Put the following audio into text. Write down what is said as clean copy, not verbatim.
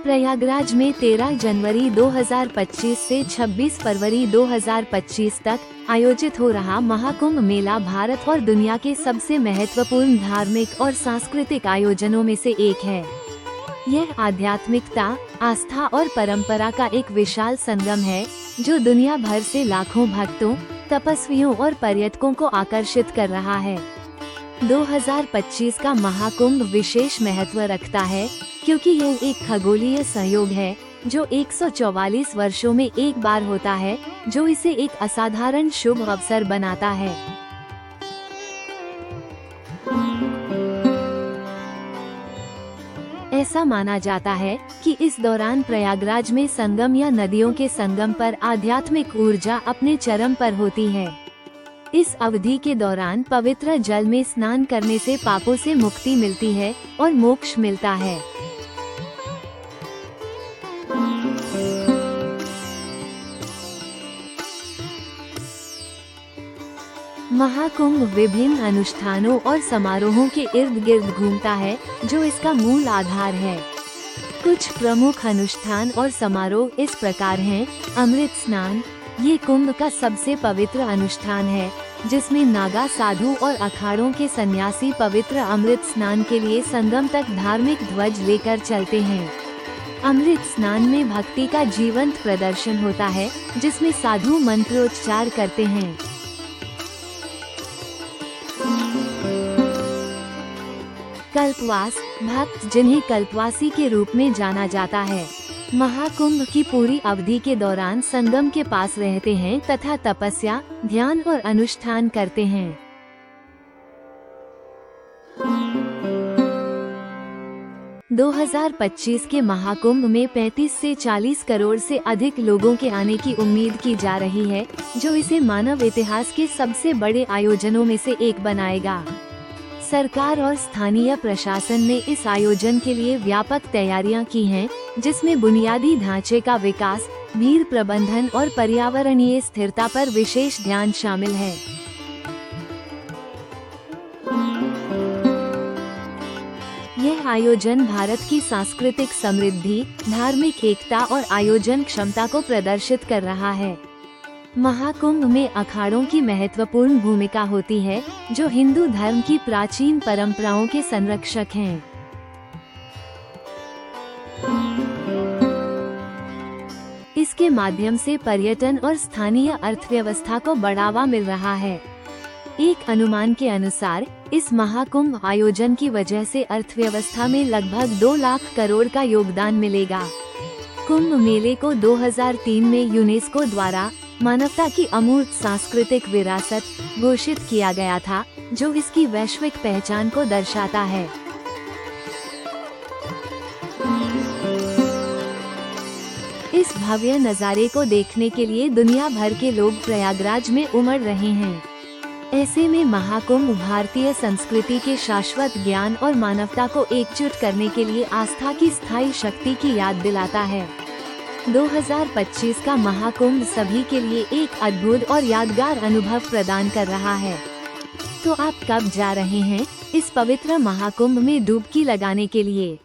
प्रयागराज में 13 जनवरी 2025 से 26 फरवरी 2025 तक आयोजित हो रहा महाकुंभ मेला भारत और दुनिया के सबसे महत्वपूर्ण धार्मिक और सांस्कृतिक आयोजनों में से एक है। यह आध्यात्मिकता, आस्था और परंपरा का एक विशाल संगम है, जो दुनिया भर से लाखों भक्तों, तपस्वियों और पर्यटकों को आकर्षित कर रहा है। 2025 का महाकुंभ विशेष महत्व रखता है क्योंकि यह एक खगोलीय संयोग है जो 144 वर्षों में एक बार होता है, जो इसे एक असाधारण शुभ अवसर बनाता है। ऐसा माना जाता है कि इस दौरान प्रयागराज में संगम या नदियों के संगम पर आध्यात्मिक ऊर्जा अपने चरम पर होती है। इस अवधि के दौरान पवित्र जल में स्नान करने से पापों से मुक्ति मिलती है और मोक्ष मिलता है। महाकुंभ विभिन्न अनुष्ठानों और समारोहों के इर्द गिर्द घूमता है, जो इसका मूल आधार है। कुछ प्रमुख अनुष्ठान और समारोह इस प्रकार हैं। अमृत स्नान, ये कुंभ का सबसे पवित्र अनुष्ठान है, जिसमें नागा साधु और अखाड़ों के सन्यासी पवित्र अमृत स्नान के लिए संगम तक धार्मिक ध्वज लेकर चलते हैं। अमृत स्नान में भक्ति का जीवंत प्रदर्शन होता है, जिसमें साधु मंत्रोच्चार करते हैं। कल्पवास, भक्त जिन्हें कल्पवासी के रूप में जाना जाता है, महाकुंभ की पूरी अवधि के दौरान संगम के पास रहते हैं तथा तपस्या, ध्यान और अनुष्ठान करते हैं। – 2025 के महाकुंभ में 35 से 40 करोड़ से अधिक लोगों के आने की उम्मीद की जा रही है, जो इसे मानव इतिहास के सबसे बड़े आयोजनों में से एक बनाएगा। सरकार और स्थानीय प्रशासन ने इस आयोजन के लिए व्यापक तैयारियां की हैं, जिसमें बुनियादी ढांचे का विकास, भीड़ प्रबंधन और पर्यावरणीय स्थिरता पर विशेष ध्यान शामिल है। यह आयोजन भारत की सांस्कृतिक समृद्धि, धार्मिक एकता और आयोजन क्षमता को प्रदर्शित कर रहा है। महाकुंभ में अखाड़ों की महत्वपूर्ण भूमिका होती है, जो हिंदू धर्म की प्राचीन परंपराओं के संरक्षक हैं। इसके माध्यम से पर्यटन और स्थानीय अर्थव्यवस्था को बढ़ावा मिल रहा है। एक अनुमान के अनुसार इस महाकुंभ आयोजन की वजह से अर्थव्यवस्था में लगभग 2 लाख करोड़ का योगदान मिलेगा। कुंभ मेले को 2003 में यूनेस्को द्वारा मानवता की अमूर्त सांस्कृतिक विरासत घोषित किया गया था, जो इसकी वैश्विक पहचान को दर्शाता है। इस भव्य नज़ारे को देखने के लिए दुनिया भर के लोग प्रयागराज में उमड़ रहे हैं। ऐसे में महाकुंभ भारतीय संस्कृति के शाश्वत ज्ञान और मानवता को एकजुट करने के लिए आस्था की स्थायी शक्ति की याद दिलाता है। 2025 का महाकुंभ सभी के लिए एक अद्भुत और यादगार अनुभव प्रदान कर रहा है। तो आप कब जा रहे हैं इस पवित्र महाकुंभ में डुबकी लगाने के लिए?